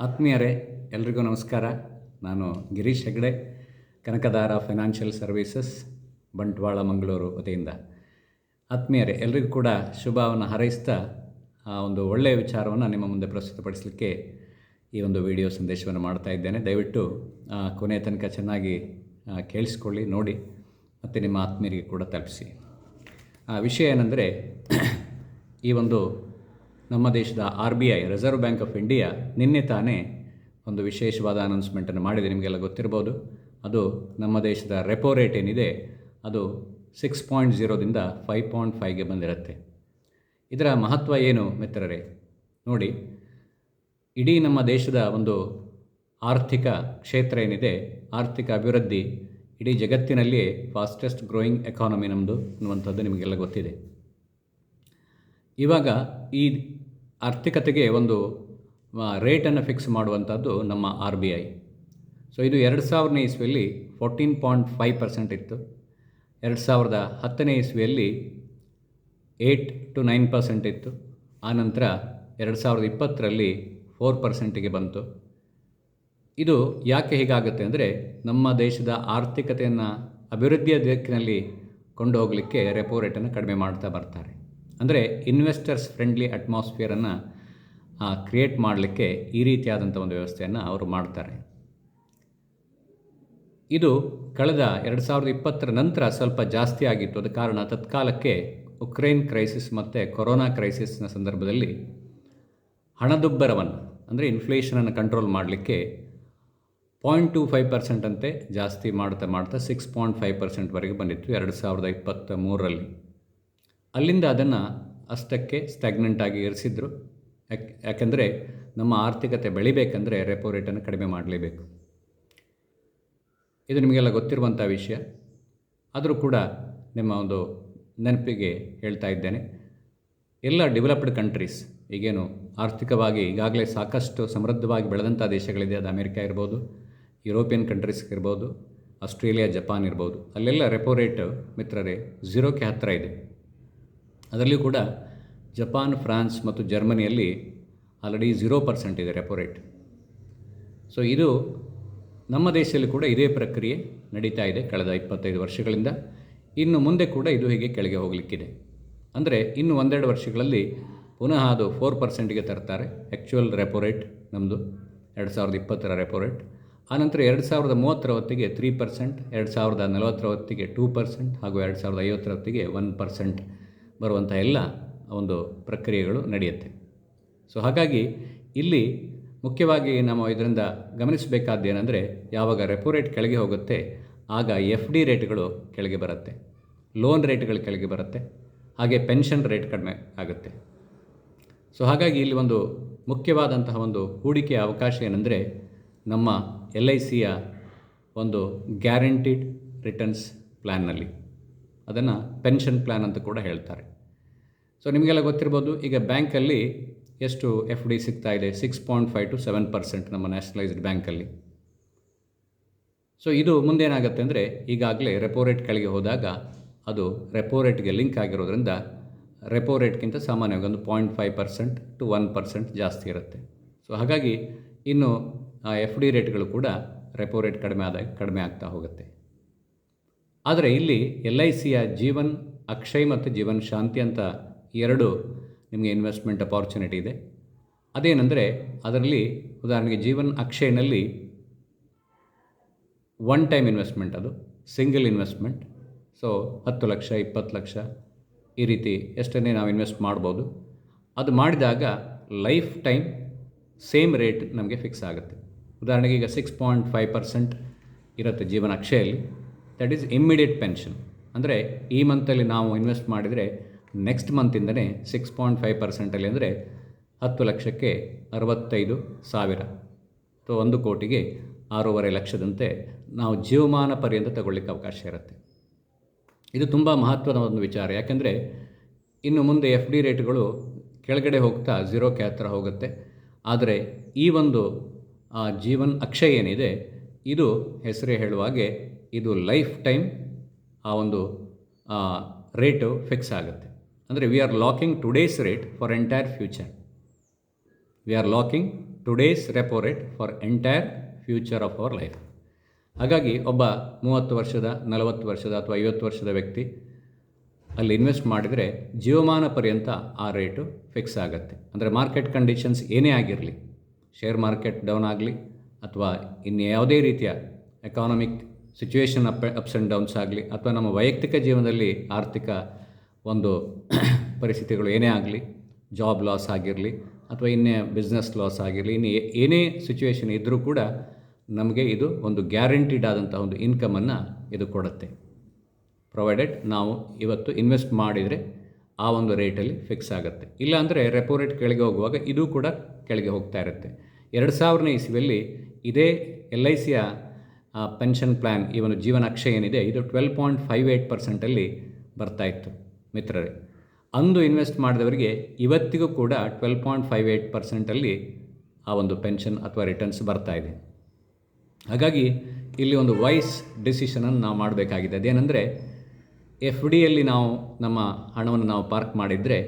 ಆತ್ಮೀಯರೇ, ಎಲ್ರಿಗೂ ನಮಸ್ಕಾರ. ನಾನು ಗಿರೀಶ್ ಹೆಗ್ಡೆ, ಕನಕದಾರ ಫೈನಾನ್ಷಿಯಲ್ ಸರ್ವೀಸಸ್, ಬಂಟ್ವಾಳ, ಮಂಗಳೂರು ವತಿಯಿಂದ. ಆತ್ಮೀಯರೇ, ಎಲ್ರಿಗೂ ಕೂಡ ಶುಭವನ್ನು ಹಾರೈಸ್ತಾ ಒಂದು ಒಳ್ಳೆಯ ವಿಚಾರವನ್ನು ನಿಮ್ಮ ಮುಂದೆ ಪ್ರಸ್ತುತಪಡಿಸಲಿಕ್ಕೆ ಈ ಒಂದು ವಿಡಿಯೋ ಸಂದೇಶವನ್ನು ಮಾಡ್ತಾ ಇದ್ದೇನೆ. ದಯವಿಟ್ಟು ಕೊನೆಯ ತನಕ ಚೆನ್ನಾಗಿ ಕೇಳಿಸ್ಕೊಳ್ಳಿ, ನೋಡಿ, ಮತ್ತು ನಿಮ್ಮ ಆತ್ಮೀಯರಿಗೆ ಕೂಡ ತಲುಪಿಸಿ. ವಿಷಯ ಏನೆಂದರೆ, ಈ ಒಂದು ನಮ್ಮ ದೇಶದ RBI, reserve bank of India, ನಿನ್ನೆ ತಾನೇ ಒಂದು ವಿಶೇಷವಾದ ಅನೌನ್ಸ್ಮೆಂಟನ್ನು ಮಾಡಿದೆ. ನಿಮಗೆಲ್ಲ ಗೊತ್ತಿರ್ಬೋದು. ಅದು ನಮ್ಮ ದೇಶದ ರೆಪೋ ರೇಟ್ ಏನಿದೆ ಅದು 6.0ದಿಂದ 5.5ಗೆ ಬಂದಿರುತ್ತೆ. ಇದರ ಮಹತ್ವ ಏನು ಮಿತ್ರರೇ? ನೋಡಿ, ಇಡೀ ನಮ್ಮ ದೇಶದ ಒಂದು ಆರ್ಥಿಕ ಕ್ಷೇತ್ರ ಏನಿದೆ, ಆರ್ಥಿಕ ಅಭಿವೃದ್ಧಿ ಇಡೀ ಜಗತ್ತಿನಲ್ಲಿಯೇ ಫಾಸ್ಟೆಸ್ಟ್ ಗ್ರೋಯಿಂಗ್ ಎಕಾನಮಿ ನಮ್ಮದು ಅನ್ನುವಂಥದ್ದು ನಿಮಗೆಲ್ಲ ಗೊತ್ತಿದೆ. ಇವಾಗ ಈ ಆರ್ಥಿಕತೆಗೆ ಒಂದು ರೇಟನ್ನು ಫಿಕ್ಸ್ ಮಾಡುವಂಥದ್ದು ನಮ್ಮ RBI. ಸೊ ಇದು 2000ನೇ ಇಸ್ವಿಯಲ್ಲಿ 14.5% ಇತ್ತು. 2010ನೇ ಇಸ್ವಿಯಲ್ಲಿ 8 to 9% ಇತ್ತು. ಆನಂತರ 2020ರಲ್ಲಿ 4%ಗೆ ಬಂತು. ಇದು ಯಾಕೆ ಹೀಗಾಗುತ್ತೆ ಅಂದರೆ, ನಮ್ಮ ದೇಶದ ಆರ್ಥಿಕತೆಯನ್ನು ಅಭಿವೃದ್ಧಿಯ ದಿಕ್ಕಿನಲ್ಲಿ ಕೊಂಡು ಹೋಗಲಿಕ್ಕೆ ರೆಪೋ ರೇಟನ್ನು ಕಡಿಮೆ ಮಾಡ್ತಾ ಬರ್ತಾರೆ. ಅಂದರೆ ಇನ್ವೆಸ್ಟರ್ಸ್ ಫ್ರೆಂಡ್ಲಿ ಅಟ್ಮಾಸ್ಫಿಯರನ್ನು ಕ್ರಿಯೇಟ್ ಮಾಡಲಿಕ್ಕೆ ಈ ರೀತಿಯಾದಂಥ ಒಂದು ವ್ಯವಸ್ಥೆಯನ್ನು ಅವರು ಮಾಡ್ತಾರೆ. ಇದು ಕಳೆದ 2020ರ ನಂತರ ಸ್ವಲ್ಪ ಜಾಸ್ತಿ ಆಗಿತ್ತು. ಅದ ಕಾರಣ ತತ್ಕಾಲಕ್ಕೆ ಉಕ್ರೇನ್ ಕ್ರೈಸಿಸ್ ಮತ್ತು ಕೊರೋನಾ ಕ್ರೈಸಿಸ್ನ ಸಂದರ್ಭದಲ್ಲಿ ಹಣದುಬ್ಬರವನ್ನು, ಅಂದರೆ ಇನ್ಫ್ಲೇಷನನ್ನು ಕಂಟ್ರೋಲ್ ಮಾಡಲಿಕ್ಕೆ 0.25% ಅಂತೆ ಜಾಸ್ತಿ ಮಾಡ್ತಾ 6.5%ವರೆಗೆ ಬಂದಿತ್ತು 2023ರಲ್ಲಿ. ಅಲ್ಲಿಂದ ಅದನ್ನು ಅಷ್ಟಕ್ಕೆ ಸ್ಟ್ಯಾಗ್ನೆಂಟ್ ಆಗಿ ಇರಿಸಿದ್ರು. ಯಾಕೆಂದರೆ ನಮ್ಮ ಆರ್ಥಿಕತೆ ಬೆಳಿಬೇಕಂದ್ರೆ ರೆಪೋ ರೇಟನ್ನು ಕಡಿಮೆ ಮಾಡಲೇಬೇಕು. ಇದು ನಿಮಗೆಲ್ಲ ಗೊತ್ತಿರುವಂಥ ವಿಷಯ. ಆದರೂ ಕೂಡ ನಿಮ್ಮ ಒಂದು ನೆನಪಿಗೆ ಹೇಳ್ತಾ ಇದ್ದೇನೆ. ಎಲ್ಲ ಡೆವಲಪ್ಡ್ ಕಂಟ್ರೀಸ್, ಈಗೇನು ಆರ್ಥಿಕವಾಗಿ ಈಗಾಗಲೇ ಸಾಕಷ್ಟು ಸಮೃದ್ಧವಾಗಿ ಬೆಳೆದಂಥ ದೇಶಗಳಿದೆ, ಅದು ಅಮೆರಿಕ ಇರ್ಬೋದು, ಯುರೋಪಿಯನ್ ಕಂಟ್ರೀಸ್ ಇರ್ಬೋದು, ಆಸ್ಟ್ರೇಲಿಯಾ, ಜಪಾನ್ ಇರ್ಬೋದು, ಅಲ್ಲೆಲ್ಲ ರೆಪೋ ರೇಟ್ ಮಿತ್ರರೇ 0ಕ್ಕೆ ಹತ್ತಿರ ಇದೆ. ಅದರಲ್ಲಿಯೂ ಕೂಡ ಜಪಾನ್, ಫ್ರಾನ್ಸ್ ಮತ್ತು ಜರ್ಮನಿಯಲ್ಲಿ ಆಲ್ರೆಡಿ 0% ಇದೆ ರೆಪೋ ರೇಟ್. ಸೊ ಇದು ನಮ್ಮ ದೇಶದಲ್ಲಿ ಕೂಡ ಇದೇ ಪ್ರಕ್ರಿಯೆ ನಡೀತಾ ಇದೆ ಕಳೆದ 25 ವರ್ಷಗಳಿಂದ. ಇನ್ನು ಮುಂದೆ ಕೂಡ ಇದು ಹೀಗೆ ಕೆಳಗೆ ಹೋಗಲಿಕ್ಕಿದೆ. ಅಂದರೆ ಇನ್ನು 1-2 ವರ್ಷಗಳಲ್ಲಿ ಪುನಃ ಅದು 4%ಗೆ ತರ್ತಾರೆ ಆ್ಯಕ್ಚುಯಲ್ ರೆಪೋ ರೇಟ್ ನಮ್ಮದು 2020ರ ರೆಪೋ ರೇಟ್. ಆನಂತರ 2030ರ ಹೊತ್ತಿಗೆ 3%, 2040ರ ಹೊತ್ತಿಗೆ 2% ಹಾಗೂ 2050ರ ಹೊತ್ತಿಗೆ 1% ಬರುವಂಥ ಎಲ್ಲ ಒಂದು ಪ್ರಕ್ರಿಯೆಗಳು ನಡೆಯುತ್ತೆ. ಸೊ ಹಾಗಾಗಿ ಇಲ್ಲಿ ಮುಖ್ಯವಾಗಿ ನಾವು ಇದರಿಂದ ಗಮನಿಸಬೇಕಾದ್ದೇನೆಂದರೆ, ಯಾವಾಗ ರೆಪೋ ರೇಟ್ ಕೆಳಗೆ ಹೋಗುತ್ತೆ ಆಗ FD ರೇಟ್ಗಳು ಕೆಳಗೆ ಬರುತ್ತೆ, ಲೋನ್ ರೇಟ್ಗಳು ಕೆಳಗೆ ಬರುತ್ತೆ, ಹಾಗೆ ಪೆನ್ಷನ್ ರೇಟ್ ಕಡಿಮೆ ಆಗುತ್ತೆ. ಸೊ ಹಾಗಾಗಿ ಇಲ್ಲಿ ಒಂದು ಮುಖ್ಯವಾದಂತಹ ಒಂದು ಹೂಡಿಕೆಯ ಅವಕಾಶ ಏನೆಂದರೆ, ನಮ್ಮ LICಯ ಒಂದು ಗ್ಯಾರಂಟಿಡ್ ರಿಟರ್ನ್ಸ್ ಪ್ಲ್ಯಾನ್ನಲ್ಲಿ, ಅದನ್ನು ಪೆನ್ಷನ್ ಪ್ಲ್ಯಾನ್ ಅಂತ ಕೂಡ ಹೇಳ್ತಾರೆ. ಸೊ ನಿಮಗೆಲ್ಲ ಗೊತ್ತಿರ್ಬೋದು, ಈಗ ಬ್ಯಾಂಕಲ್ಲಿ ಎಷ್ಟು FD ಸಿಗ್ತಾ ಇದೆ, 6.5 to 7% ನಮ್ಮ ನ್ಯಾಷನಲೈಸ್ಡ್ ಬ್ಯಾಂಕಲ್ಲಿ. ಸೊ ಇದು ಮುಂದೇನಾಗುತ್ತೆ ಅಂದರೆ, ಈಗಾಗಲೇ ರೆಪೋ ರೇಟ್ ಕೆಳಗೆ ಹೋದಾಗ ಅದು ರೆಪೋ ರೇಟ್ಗೆ ಲಿಂಕ್ ಆಗಿರೋದ್ರಿಂದ ರೆಪೋ ರೇಟ್ಗಿಂತ ಸಾಮಾನ್ಯವಾಗಿ ಒಂದು 0.5% to 1% ಜಾಸ್ತಿ ಇರುತ್ತೆ. ಸೊ ಹಾಗಾಗಿ ಇನ್ನು FD ರೇಟ್ಗಳು ಕೂಡ ರೆಪೋ ರೇಟ್ ಕಡಿಮೆ ಆಗ್ತಾ ಹೋಗುತ್ತೆ. ಆದರೆ ಇಲ್ಲಿ LICಯ ಜೀವನ್ ಅಕ್ಷಯ್ ಮತ್ತು ಜೀವನ್ ಶಾಂತಿ ಅಂತ 2 ನಿಮಗೆ ಇನ್ವೆಸ್ಟ್ಮೆಂಟ್ ಅಪಾರ್ಚುನಿಟಿ ಇದೆ. ಅದೇನೆಂದರೆ, ಅದರಲ್ಲಿ ಉದಾಹರಣೆಗೆ ಜೀವನ್ ಅಕ್ಷಯ್ನಲ್ಲಿ 1 ಟೈಮ್ ಇನ್ವೆಸ್ಟ್ಮೆಂಟ್, ಅದು single investment. So 10 lakh, 20 lakh ಈ ರೀತಿ ಎಷ್ಟನ್ನೇ ನಾವು ಇನ್ವೆಸ್ಟ್ ಮಾಡ್ಬೋದು. ಅದು ಮಾಡಿದಾಗ ಲೈಫ್ ಟೈಮ್ ಸೇಮ್ ರೇಟ್ ನಮಗೆ ಫಿಕ್ಸ್ ಆಗುತ್ತೆ. ಉದಾಹರಣೆಗೆ ಈಗ 6.5% ಇರುತ್ತೆ ಜೀವನ ಅಕ್ಷಯಲ್ಲಿ, ದಟ್ ಈಸ್ ಇಮ್ಮಿಡಿಯೇಟ್ ಪೆನ್ಷನ್. ಅಂದರೆ ಈ ಮಂತಲ್ಲಿ ನಾವು ಇನ್ವೆಸ್ಟ್ ಮಾಡಿದರೆ ನೆಕ್ಸ್ಟ್ ಮಂತಿಂದನೇ 6.5%ಅಲ್ಲಿ ಅಂದರೆ 10 ಲಕ್ಷಕ್ಕೆ 65,000, ಸೊ 1 ಕೋಟಿಗೆ 6.5 ಲಕ್ಷದಂತೆ ನಾವು ಜೀವಮಾನ ಪರ್ಯಂತ ತಗೊಳ್ಳಿಕ್ಕೆ ಅವಕಾಶ ಇರುತ್ತೆ. ಇದು ತುಂಬ ಮಹತ್ವದ ಒಂದು ವಿಚಾರ. ಯಾಕೆಂದರೆ ಇನ್ನು ಮುಂದೆ FD ರೇಟ್ಗಳು ಕೆಳಗಡೆ ಹೋಗ್ತಾ 0ಕ್ಕೆ ಹತ್ತಿರ ಹೋಗುತ್ತೆ. ಆದರೆ ಈ ಒಂದು ಜೀವನ್ ಅಕ್ಷಯ್ ಏನಿದೆ, ಇದು ಹೆಸರೇ ಹೇಳುವಾಗೆ ಇದು ಲೈಫ್ ಟೈಮ್ ಆ ಒಂದು ರೇಟು ಫಿಕ್ಸ್ ಆಗುತ್ತೆ. ಅಂದರೆ we are locking today's rate for entire future. We are locking today's repo rate for entire future of our life. ಹಾಗಾಗಿ ಒಬ್ಬ 30 ವರ್ಷದ 40 ವರ್ಷದ ಅಥವಾ 50 ವರ್ಷದ ವ್ಯಕ್ತಿ ಅಲ್ಲಿ ಇನ್ವೆಸ್ಟ್ ಮಾಡಿದರೆ ಜೀವಮಾನ ಪರ್ಯಂತ ಆ ರೇಟು ಫಿಕ್ಸ್ ಆಗುತ್ತೆ. ಅಂದರೆ ಮಾರ್ಕೆಟ್ ಕಂಡೀಷನ್ಸ್ ಏನೇ ಆಗಿರಲಿ, ಶೇರ್ ಮಾರ್ಕೆಟ್ ಡೌನ್ ಆಗಲಿ ಅಥವಾ ಇನ್ನು ಯಾವುದೇ ರೀತಿಯ economic situation ups and downs ಆಗಲಿ ಅಥವಾ ನಮ್ಮ ವೈಯಕ್ತಿಕ ಜೀವನದಲ್ಲಿ ಆರ್ಥಿಕ ಒಂದು ಪರಿಸ್ಥಿತಿಗಳು ಏನೇ ಆಗಲಿ, ಜಾಬ್ ಲಾಸ್ ಆಗಿರಲಿ ಅಥವಾ ಇನ್ನೇ ಬಿಸ್ನೆಸ್ ಲಾಸ್ ಆಗಿರಲಿ, ಇನ್ನು ಏನೇ ಸಿಚುವೇಷನ್ ಇದ್ದರೂ ಕೂಡ ನಮಗೆ ಇದು ಒಂದು ಗ್ಯಾರಂಟಿಡ್ ಆದಂಥ ಒಂದು ಇನ್ಕಮನ್ನು ಇದು ಕೊಡುತ್ತೆ. ಪ್ರೊವೈಡೆಡ್ ನಾವು ಇವತ್ತು ಇನ್ವೆಸ್ಟ್ ಮಾಡಿದರೆ ಆ ಒಂದು ರೇಟಲ್ಲಿ ಫಿಕ್ಸ್ ಆಗುತ್ತೆ. ಇಲ್ಲಾಂದರೆ ರೆಪೋ ರೇಟ್ ಕೆಳಗೆ ಹೋಗುವಾಗ ಇದು ಕೂಡ ಕೆಳಗೆ ಹೋಗ್ತಾ ಇರುತ್ತೆ. 2000ನೇ ಇಸ್ವಿಯಲ್ಲಿ ಇದೇ LICಯ ಪೆನ್ಷನ್ ಪ್ಲ್ಯಾನ್, ಈ ಒಂದು ಜೀವನ ಅಕ್ಷಯ ಏನಿದೆ, ಇದು 12.58% ಬರ್ತಾಯಿತ್ತು ಮಿತ್ರರೇ. ಅಂದು ಇನ್ವೆಸ್ಟ್ ಮಾಡಿದವರಿಗೆ ಇವತ್ತಿಗೂ ಕೂಡ 12.58% ಆ ಒಂದು ಪೆನ್ಷನ್ ಅಥವಾ ರಿಟರ್ನ್ಸ್ ಬರ್ತಾಯಿದೆ. ಹಾಗಾಗಿ ಇಲ್ಲಿ ಒಂದು ವೈಸ್ ಡಿಸಿಷನನ್ನು ನಾವು ಮಾಡಬೇಕಾಗಿದೆ. ಅದೇನೆಂದರೆ FDಯಲ್ಲಿ ನಾವು ನಮ್ಮ ಹಣವನ್ನು ನಾವು ಪಾರ್ಕ್ ಮಾಡಿದರೆ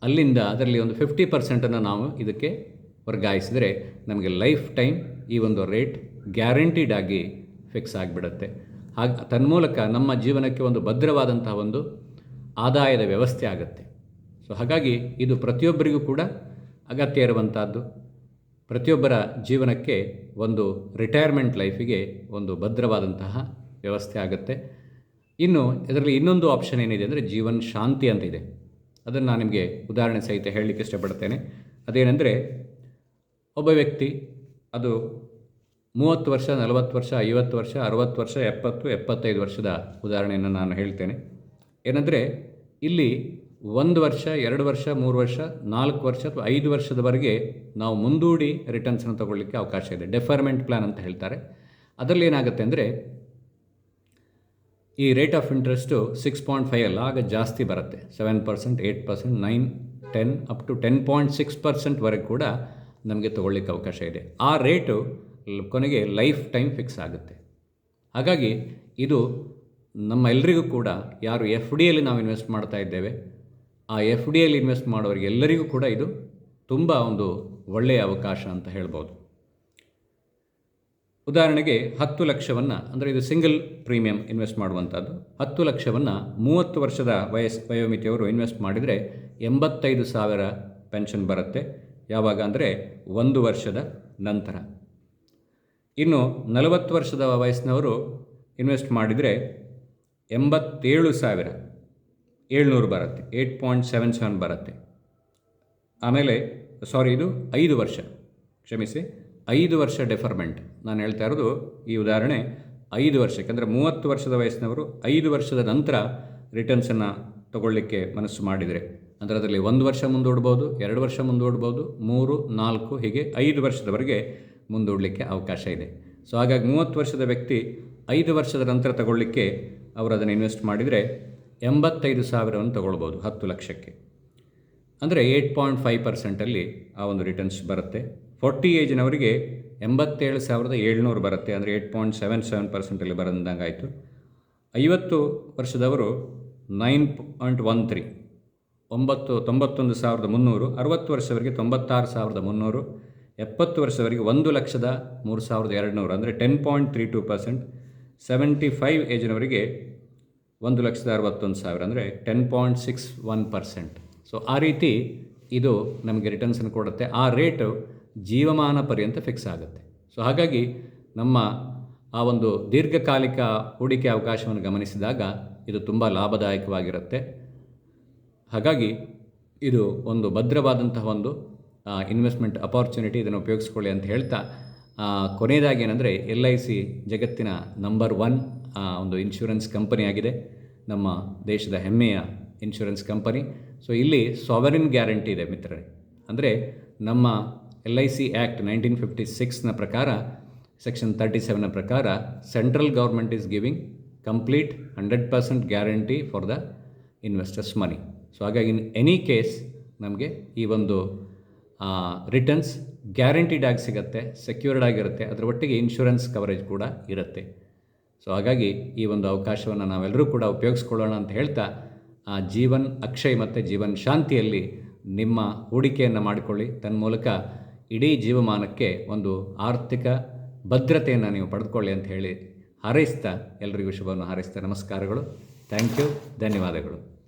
ಅಲ್ಲಿಂದ ಅದರಲ್ಲಿ ಒಂದು 50% ನಾವು ಇದಕ್ಕೆ ವರ್ಗಾಯಿಸಿದರೆ ನಮಗೆ ಲೈಫ್ ಟೈಮ್ ಈ ಒಂದು ರೇಟ್ ಗ್ಯಾರಂಟಿಡ್ ಆಗಿ ಫಿಕ್ಸ್ ಆಗಿಬಿಡುತ್ತೆ. ತನ್ಮೂಲಕ ನಮ್ಮ ಜೀವನಕ್ಕೆ ಒಂದು ಭದ್ರವಾದಂತಹ ಒಂದು ಆದಾಯದ ವ್ಯವಸ್ಥೆ ಆಗುತ್ತೆ. ಸೊ ಹಾಗಾಗಿ ಇದು ಪ್ರತಿಯೊಬ್ಬರಿಗೂ ಕೂಡ ಅಗತ್ಯ ಇರುವಂಥದ್ದು. ಪ್ರತಿಯೊಬ್ಬರ ಜೀವನಕ್ಕೆ ಒಂದು ರಿಟೈರ್ಮೆಂಟ್ ಲೈಫಿಗೆ ಒಂದು ಭದ್ರವಾದಂತಹ ವ್ಯವಸ್ಥೆ ಆಗುತ್ತೆ. ಇನ್ನು ಇದರಲ್ಲಿ ಇನ್ನೊಂದು ಆಪ್ಷನ್ ಏನಿದೆ ಅಂದರೆ ಜೀವನ್ ಶಾಂತಿ ಅಂತ ಇದೆ. ಅದನ್ನು ನಾನು ನಿಮಗೆ ಉದಾಹರಣೆ ಸಹಿತ ಹೇಳಲಿಕ್ಕೆ ಇಷ್ಟಪಡ್ತೇನೆ. ಅದೇನೆಂದರೆ ಒಬ್ಬ ವ್ಯಕ್ತಿ ಅದು 30 ವರ್ಷ, 40 ವರ್ಷ, 50 ವರ್ಷ, 60 ವರ್ಷ, 70, 75 ವರ್ಷದ ಉದಾಹರಣೆಯನ್ನು ನಾನು ಹೇಳ್ತೇನೆ. ಏನಂದರೆ ಇಲ್ಲಿ 1 ವರ್ಷ, 2 ವರ್ಷ, 3 ವರ್ಷ, 4 ವರ್ಷ ಅಥವಾ 5 ವರ್ಷದವರೆಗೆ ನಾವು ಮುಂದೂಡಿ ರಿಟರ್ನ್ಸನ್ನು ತಗೊಳ್ಳಿಕ್ಕೆ ಅವಕಾಶ ಇದೆ. ಡೆಫರ್ಮೆಂಟ್ ಪ್ಲ್ಯಾನ್ ಅಂತ ಹೇಳ್ತಾರೆ. ಅದರಲ್ಲಿ ಏನಾಗುತ್ತೆ ಅಂದರೆ ಈ ರೇಟ್ ಆಫ್ ಇಂಟ್ರೆಸ್ಟು 6.5 ಅಲ್ಲ, ಆಗ ಜಾಸ್ತಿ ಬರುತ್ತೆ. 7%, 8%, 9, 10 ಅಪ್ ಟು 10.6% ಕೂಡ ನಮಗೆ ತಗೊಳ್ಳಿಕ್ಕೆ ಅವಕಾಶ ಇದೆ. ಆ ರೇಟು ಕೊನೆಗೆ ಲೈಫ್ ಟೈಮ್ ಫಿಕ್ಸ್ ಆಗುತ್ತೆ. ಹಾಗಾಗಿ ಇದು ನಮ್ಮ ಎಲ್ರಿಗೂ ಕೂಡ ಯಾರು FDಯಲ್ಲಿ ನಾವು ಇನ್ವೆಸ್ಟ್ ಮಾಡ್ತಾ ಇದ್ದೇವೆ, ಆ FDಯಲ್ಲಿ ಇನ್ವೆಸ್ಟ್ ಮಾಡೋರಿಗೆ ಎಲ್ಲರಿಗೂ ಕೂಡ ಇದು ತುಂಬ ಒಂದು ಒಳ್ಳೆಯ ಅವಕಾಶ ಅಂತ ಹೇಳ್ಬೋದು. ಉದಾಹರಣೆಗೆ 10 ಲಕ್ಷವನ್ನು, ಅಂದರೆ ಇದು ಸಿಂಗಲ್ ಪ್ರೀಮಿಯಂ ಇನ್ವೆಸ್ಟ್ ಮಾಡುವಂಥದ್ದು, 10 ಲಕ್ಷವನ್ನು 30 ವರ್ಷದ ವಯೋಮಿತಿಯವರು ಇನ್ವೆಸ್ಟ್ ಮಾಡಿದರೆ 85,000 ಪೆನ್ಷನ್ ಬರುತ್ತೆ. ಯಾವಾಗ ಅಂದರೆ 1 ವರ್ಷದ ನಂತರ. ಇನ್ನು 40 ವರ್ಷದ ವಯಸ್ಸಿನವರು ಇನ್ವೆಸ್ಟ್ ಮಾಡಿದರೆ 87,700 ಬರುತ್ತೆ, 8.77 ಬರುತ್ತೆ. ಆಮೇಲೆ ಇದು 5 ವರ್ಷ, ಕ್ಷಮಿಸಿ, 5 ವರ್ಷ ಡೆಫರ್ಮೆಂಟ್. ನಾನು ಹೇಳ್ತಾ ಇರೋದು ಈ ಉದಾಹರಣೆ 5 ವರ್ಷ, ಯಾಕಂದರೆ 30 ವರ್ಷದ ವಯಸ್ಸಿನವರು 5 ವರ್ಷದ ನಂತರ ರಿಟರ್ನ್ಸನ್ನು ತಗೊಳ್ಳಿಕ್ಕೆ ಮನಸ್ಸು ಮಾಡಿದರೆ, ಅಂದರೆ ಅದರಲ್ಲಿ 1 ವರ್ಷ ಮುಂದೂಡ್ಬೋದು, 2 ವರ್ಷ ಮುಂದೂಡ್ಬೋದು, 3, 4 ಹೀಗೆ 5 ವರ್ಷದವರೆಗೆ ಮುಂದೂಡಲಿಕ್ಕೆ ಅವಕಾಶ ಇದೆ. ಸೊ ಹಾಗಾಗಿ 30 ವರ್ಷದ ವ್ಯಕ್ತಿ 5 ವರ್ಷದ ನಂತರ ತಗೊಳ್ಳಿಕ್ಕೆ ಅವರು ಅದನ್ನು ಇನ್ವೆಸ್ಟ್ ಮಾಡಿದರೆ 85,000 ತಗೊಳ್ಬೋದು 10 ಲಕ್ಷಕ್ಕೆ. ಅಂದರೆ 8.5% ಆ ಒಂದು ರಿಟರ್ನ್ಸ್ ಬರುತ್ತೆ. 40 ಏಜಿನವರಿಗೆ 87,700 ಬರುತ್ತೆ, ಅಂದರೆ 8.77% ಬರಂದಂಗಾಯಿತು. 50 ವರ್ಷದವರು 9.13, 91,300. 60 ವರ್ಷದವರಿಗೆ 96,300. 70 ವರ್ಷದವರಿಗೆ 1,03,200, ಅಂದರೆ 10.32%. 75 ಏಜಿನವರಿಗೆ 1,61,000, ಅಂದರೆ 10.61%. ಸೊ ಆ ರೀತಿ ಇದು ನಮಗೆ ರಿಟರ್ನ್ಸನ್ನು ಕೊಡುತ್ತೆ. ಆ ರೇಟು ಜೀವಮಾನ ಪರ್ಯಂತ ಫಿಕ್ಸ್ ಆಗುತ್ತೆ. ಸೊ ಹಾಗಾಗಿ ನಮ್ಮ ಆ ಒಂದು ದೀರ್ಘಕಾಲಿಕ ಹೂಡಿಕೆ ಅವಕಾಶವನ್ನು ಗಮನಿಸಿದಾಗ ಇದು ತುಂಬ ಲಾಭದಾಯಕವಾಗಿರುತ್ತೆ. ಹಾಗಾಗಿ ಇದು ಒಂದು ಭದ್ರವಾದಂತಹ ಒಂದು ಇನ್ವೆಸ್ಟ್ಮೆಂಟ್ ಅಪಾರ್ಚುನಿಟಿ, ಇದನ್ನು ಉಪಯೋಗಿಸ್ಕೊಳ್ಳಿ ಅಂತ ಹೇಳ್ತಾ, ಕೊನೆಯದಾಗಿ ಏನಂದರೆ LIC ಜಗತ್ತಿನ ನಂಬರ್ 1 ಒಂದು ಇನ್ಶೂರೆನ್ಸ್ ಕಂಪನಿಯಾಗಿದೆ, ನಮ್ಮ ದೇಶದ ಹೆಮ್ಮೆಯ ಇನ್ಶೂರೆನ್ಸ್ ಕಂಪನಿ. ಸೊ ಇಲ್ಲಿ ಸಾವರಿನ್ ಗ್ಯಾರಂಟಿ ಇದೆ ಮಿತ್ರರೇ. ಅಂದರೆ ನಮ್ಮ LIC ಆ್ಯಕ್ಟ್ 1956ನ ಪ್ರಕಾರ, ಸೆಕ್ಷನ್ 37ನ ಪ್ರಕಾರ, central government is giving complete 100% guarantee for the investors money. So ಹಾಗಾಗಿ ಇನ್ ಎನಿ ಕೇಸ್ ನಮಗೆ ಈ ಒಂದು ರಿಟರ್ನ್ಸ್ ಗ್ಯಾರಂಟಿಡ್ ಆಗಿ ಸಿಗುತ್ತೆ, ಸೆಕ್ಯೂರ್ಡ್ ಆಗಿರುತ್ತೆ, ಅದರ ಒಟ್ಟಿಗೆ ಇನ್ಶೂರೆನ್ಸ್ ಕವರೇಜ್ ಕೂಡ ಇರುತ್ತೆ. ಸೊ ಹಾಗಾಗಿ ಈ ಒಂದು ಅವಕಾಶವನ್ನು ನಾವೆಲ್ಲರೂ ಕೂಡ ಉಪಯೋಗಿಸ್ಕೊಳ್ಳೋಣ ಅಂತ ಹೇಳ್ತಾ, ಜೀವನ್ ಅಕ್ಷಯ್ ಮತ್ತು ಜೀವನ್ ಶಾಂತಿಯಲ್ಲಿ ನಿಮ್ಮ ಹೂಡಿಕೆಯನ್ನು ಮಾಡಿಕೊಳ್ಳಿ. ತನ್ಮೂಲಕ ಇಡೀ ಜೀವಮಾನಕ್ಕೆ ಒಂದು ಆರ್ಥಿಕ ಭದ್ರತೆಯನ್ನು ನೀವು ಪಡೆದುಕೊಳ್ಳಿ ಅಂತ ಹೇಳಿ ಹಾರೈಸ್ತಾ, ಎಲ್ಲರಿಗೂ ಶುಭವನ್ನು ಹಾರೈಸ್ತಾ ನಮಸ್ಕಾರಗಳು. ಥ್ಯಾಂಕ್ ಯು, ಧನ್ಯವಾದಗಳು.